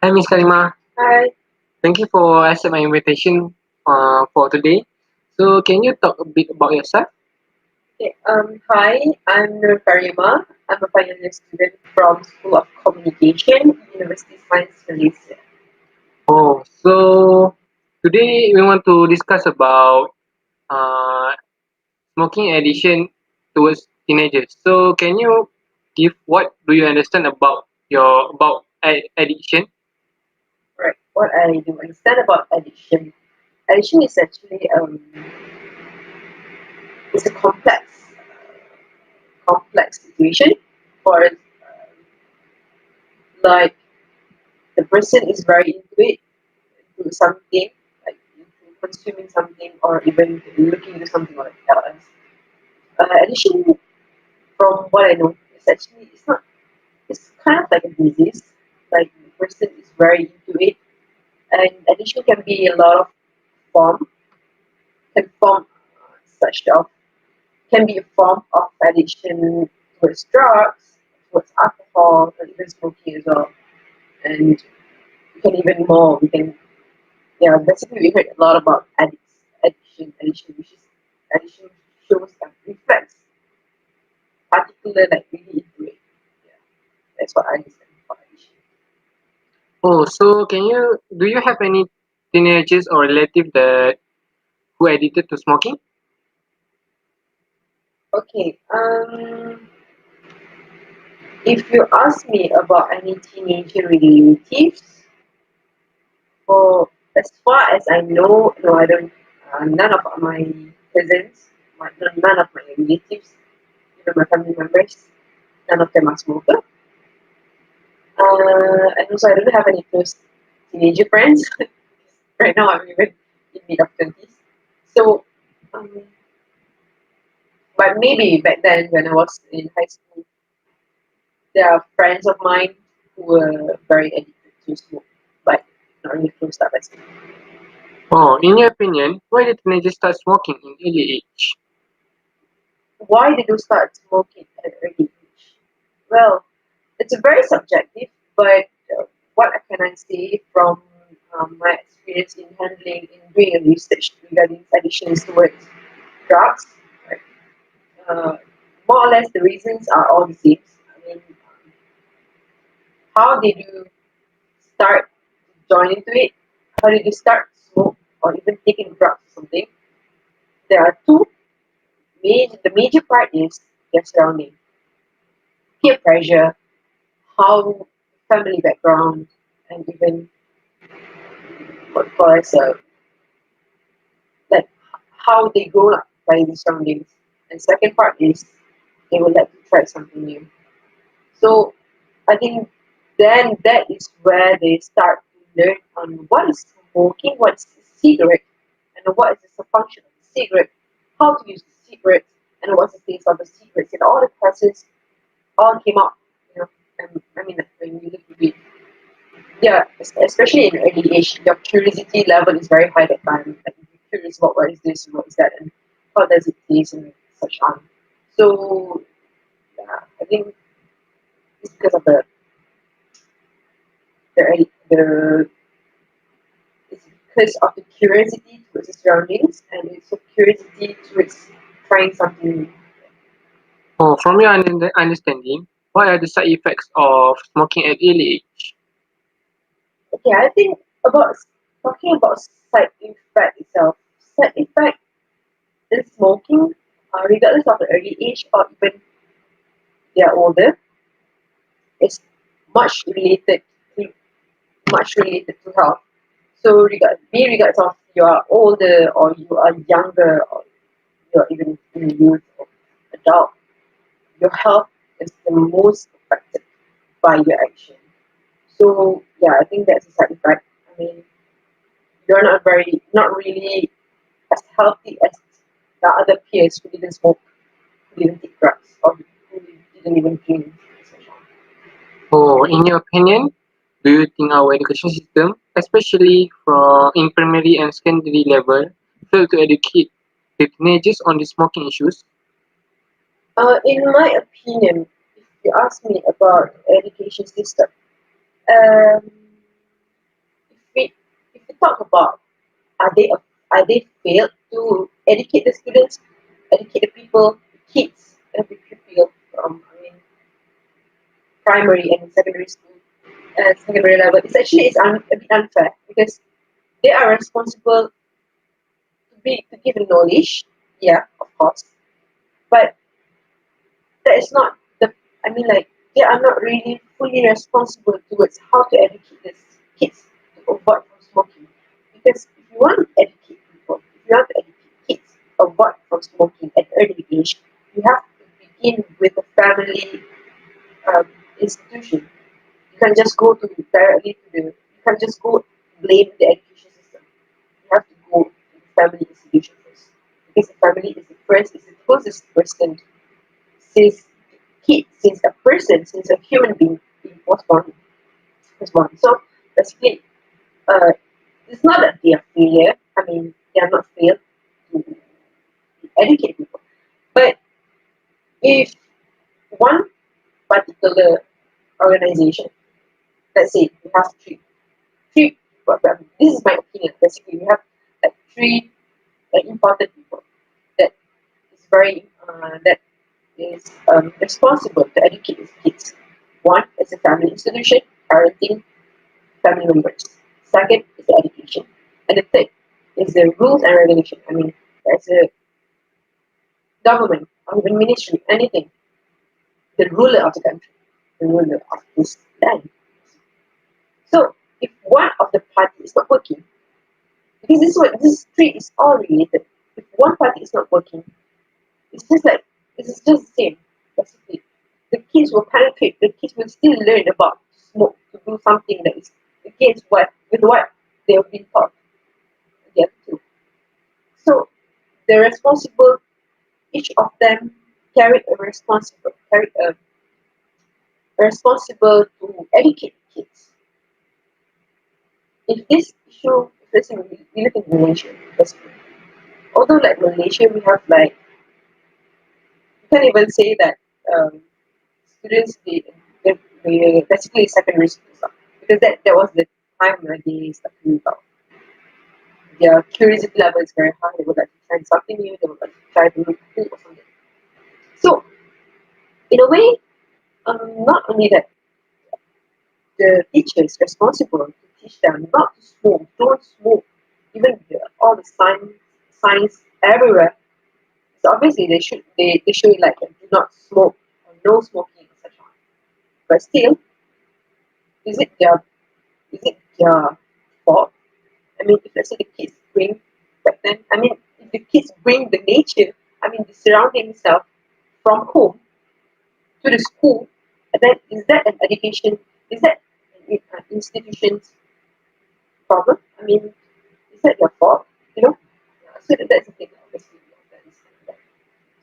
Hi, Miss Karima. Hi. Thank you for accepting my invitation for today. So, can you talk a bit about yourself? Hi, I'm Nur Karima. I'm a final year student from School of Communication, University Science Malaysia. Oh, so today we want to discuss about uh, smoking addiction towards teenagers. So, can you give what do you understand about your addiction? Right. What I do understand about addiction. Addiction is actually it's a complex situation for like the person is very into it, into something, like into consuming something or even looking into something like else. Addiction, from what I know, is actually it's kind of like a disease. Like the person is very into it, and addiction can be a lot of form, can form such of can be a form of addiction towards drugs, towards alcohol, or even smoking as well. And we can even more. We can basically we heard a lot about which is addiction shows and reflects particular like really into it. Yeah, that's what I understand about addiction. Oh, so do you have any teenagers or relative that who addicted to smoking? Okay, if you ask me about any teenager relatives, for as far as I know, no, I don't. None of my cousins, none of my relatives, even my family members, none of them are smoker. And also, I don't have any close teenager friends. Right now, I'm even in mid of 20s. So, um, but maybe back then when I was in high school, there are friends of mine who were very addicted to smoke, but not really close up as me. Oh, in your opinion, why did teenagers start smoking in early age? Why did you start smoking at an early age? Well, it's a very subjective, but what can I say from my experience in handling, in doing a research regarding addictions towards drugs, right? Uh, More or less the reasons are all the same. I mean, how did you start join into it? How did you start smoke or even taking drugs or something? There are two the major part is their surrounding, peer pressure, how family background, and even what for us, like how they grow up by the surroundings. And second part is they would like to try something new. So I think then that is where they start to learn on what is smoking, what is cigarette, and what is the function of the cigarette, how to use the cigarette, and what's the taste of the cigarettes. And all the questions all came out, you know. And I mean, like, when you look at it, yeah, especially in early age, your curiosity level is very high that time. Like you're curious about what is this, what is that, and how does it taste, and such on. So yeah, I think it's because of the it's because of the curiosity towards the surroundings and it's a curiosity towards trying something new. Oh, from your understanding, what are the side effects of smoking at early age? Okay, I think about talking about side effect itself. Side effect in smoking, regardless of the early age or even they are older, is much related to health. So regardless of you are older or you are younger or you're even in youth or adult, your health is the most affected by your action. So yeah, I think that's a side effect. I mean, you're not really as healthy as the other peers who didn't smoke, who didn't take drugs, or who didn't even drink. Oh, in your opinion, do you think our education system, especially in primary and secondary level, fail to educate the teenagers on the smoking issues? In my opinion, if you ask me about education system, um, talk about are they failed to educate the students, educate the people, the kids, and the pupil from primary and secondary school, secondary level. A bit unfair because they are responsible to give knowledge, yeah, of course, but that is not the. I mean, like they are not really fully responsible towards how to educate these kids to avoid from smoking. Because if you want to educate people, if you want to educate kids to avoid from smoking at early age, you have to begin with a family um, institution. You can just go to directly to the. You can just go blame the education system. You have to go to the family institution first, because the family is the closest person since since a person, since a human being was born. So basically, uh, it's not that they are failure. I mean, they are not failed to educate people. But if one particular organization, let's say we have three. This is my opinion. Basically, we have like three important people that that is responsible to educate his kids. One is a family institution, parenting family members. Second is the education. And the third is the rules and regulation. I mean, there's a government or even ministry, anything, the ruler of the country, the ruler of this land. So if one of the party is not working, because this tree is all related. If one party is not working, it's just like it's just the same. Basically, the kids will penetrate. The kids will still learn about smoke to do something that is against what they have been taught. Again, too. So the responsible, each of them carry a responsible to educate kids. If this issue, if let's say we live in Malaysia, basically, although like Malaysia, we have like you can't even say that students they basically secondary school stuff because that was the time where they started about their curiosity level is very high. They would like to try something new. They would like to try to look cool or something. So in a way, not only that, the teacher is responsible to teach them not to smoke, don't smoke. Even all the signs everywhere. So obviously they show you like do not smoke or no smoking, etc. But still, is it their is it their fault? I mean, if let's say the kids bring back then, I mean, if the kids bring the nature, I mean, the surrounding itself from home to the school, and then is that an education? Is that an institution's problem? I mean, is that their fault? You know, so that's the thing. Obviously, we have to understand that.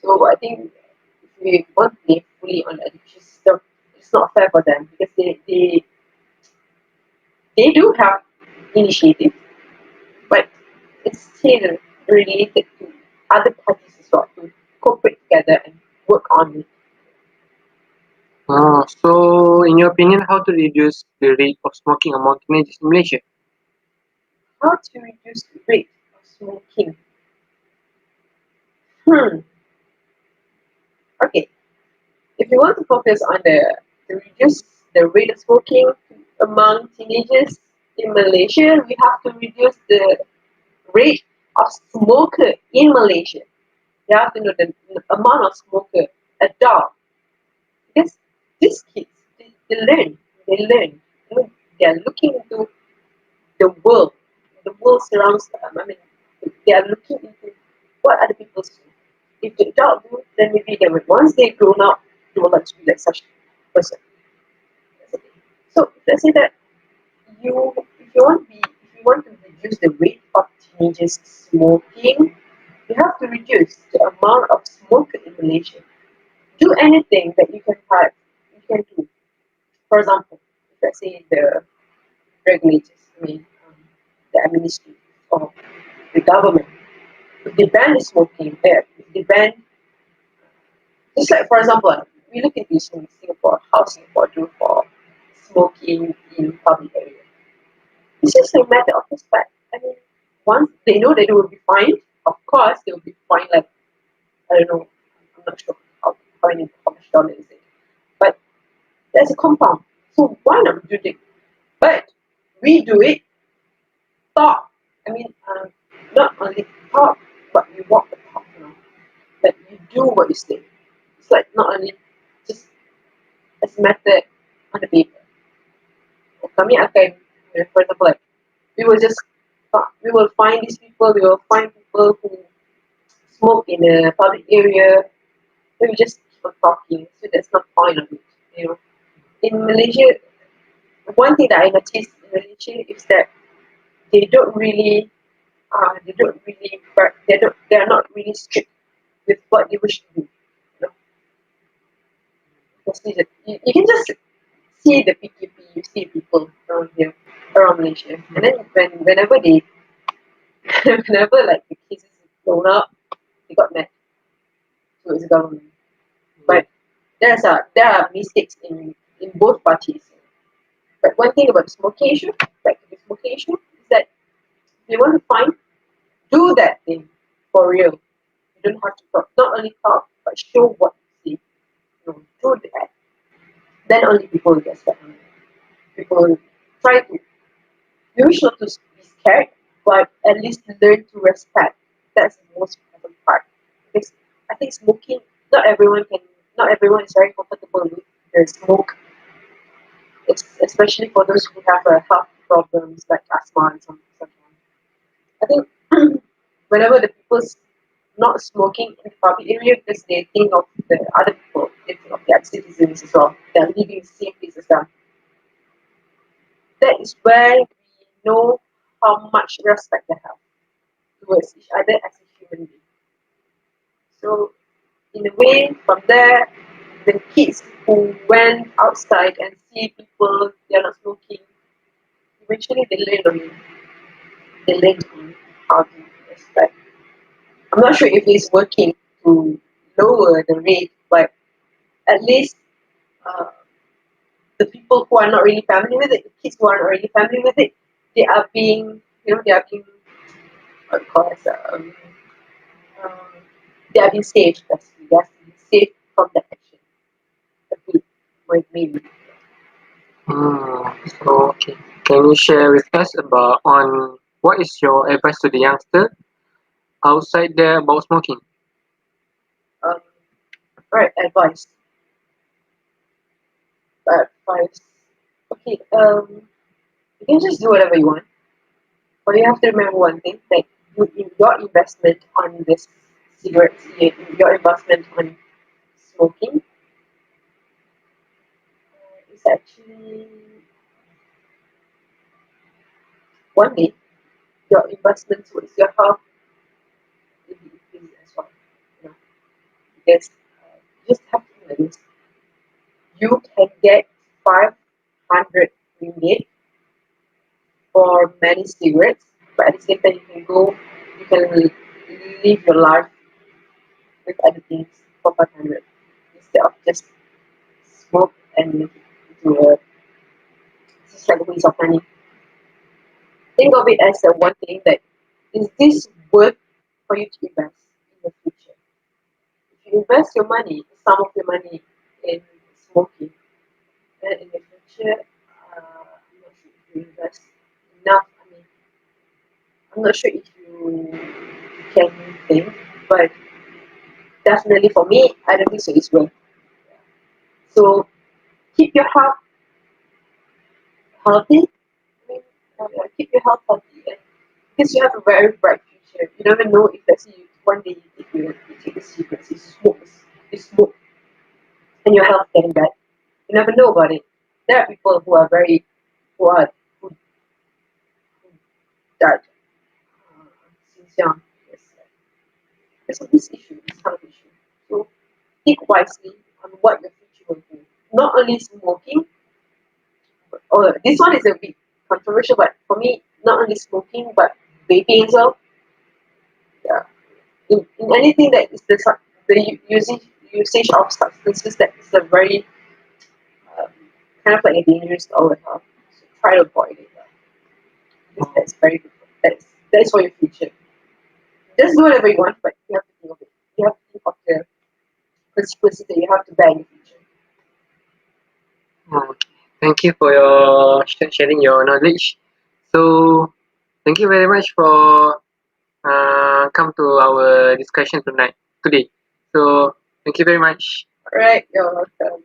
So I think if we want to live fully on the education system, it's not fair for them because they do have initiative, but it's still related to other parties as well to cooperate together and work on it. So, in your opinion, how to reduce the rate of smoking among teenagers in Malaysia? How to reduce the rate of smoking? Hmm. Okay. If you want to focus on the reduce the rate of smoking among teenagers in Malaysia, we have to reduce the rate of smoker in Malaysia. You have to know the amount of smoker adult because these kids they learn. You know, they are looking into the world. The world surrounds them. I mean, they are looking into what other people do. If the adult do, then maybe they will. Once they grown up, they will like to be like such a person. So let's say that if you want to reduce the rate of teenagers smoking, you have to reduce the amount of smoke in Malaysia. Do anything that you can do. For example, if let's say the regulators, the administration or the government, if they ban the smoking, if they ban, just like for example, we look into Singapore, how Singapore do for smoking in public area. It's just a matter of respect. I mean, once they know that they will be fined, of course they will be fined like, I don't know, I'm not sure how much dollar is it. But there's a compound. So why not do it? But we do it, talk. I mean, not only talk, but you walk the talk, Like you do what you say. It's like not only just as method on the paper. Kami akan, for example, like we will just we will find these people. We will find people who smoke in a public area. Then we just keep on talking. So that's not point of it. In Malaysia, one thing that I noticed in Malaysia is that they don't really, they don't really, they are not really strict with what they wish to do. You can just see the PKP, you see people around here, around Malaysia, and then whenever they, whenever like the cases is blown up, they got mad towards the government. But there are mistakes in both parties. But one thing about the smoking issue, back to the smoking issue, is that if you want to find, do that thing for real. You don't have to talk, not only talk, but show what you see. Do that. Then only people will get stuck. People try to, you wish not to be scared, but at least learn to respect. That's the most important part. Because I think smoking, not everyone is very comfortable with the smoke. It's especially for those who have health problems like asthma and something. I think whenever the people's not smoking in the public area because they think of the other people, they think of their citizens as well. They're living in the same place as them. That is where we know how much respect they have towards each other as a human being. So in a way, from there, the kids who went outside and see people they're not smoking, eventually they learn on how to respect. I'm not sure if it's working to lower the rate, but at least uh, the people who are not really familiar with it, the kids who are not really familiar with it, they are being, they are being, what call it, um, they are being saved. Basically, they are being saved from that action. A bit, maybe. So, okay. Can you share with us about on what is your advice to the youngster outside there about smoking? Um, right, advice. Advice. Okay. You can just do whatever you want, but you have to remember one thing: that your investment on this cigarettes, your investment on smoking, is actually one day your investment towards your health will be increased as well. You know, because you just have to know this. You can get 500 ringgit for many cigarettes, but at the same time you can live your life with other things for 500 instead of just smoke and make it into it's just like a waste of money. Think of it as a one thing that is this worth for you to invest in the future. If you invest your money, some of your money in smoking, then in the future, I'm not sure if you invest enough. I mean, I'm not sure if you can think, but definitely for me, I don't think so. It's worth. So keep your health healthy. I mean, keep your health healthy, and because you have a very bright future. You never know if let's say one day you take a cigarette, you smoke, and your health getting bad. You never know about it. There are people who are very who died since young. Yes, because of this issue, this health issue. So think wisely on what your future will be. Not only smoking, or this one is a bit controversial, but for me, not only smoking but vaping as well. Yeah. In anything that is the usage of substances that is a very um, kind of like a dangerous to our health. So try to avoid it. Because that's very good. That's for your future. Just do whatever you want, but you have to think of it. You have to think of the consequences that you have to bear in the future. Okay. Thank you for your sharing your knowledge. So thank you very much for come to our discussion today. So thank you very much. Alright, you're welcome.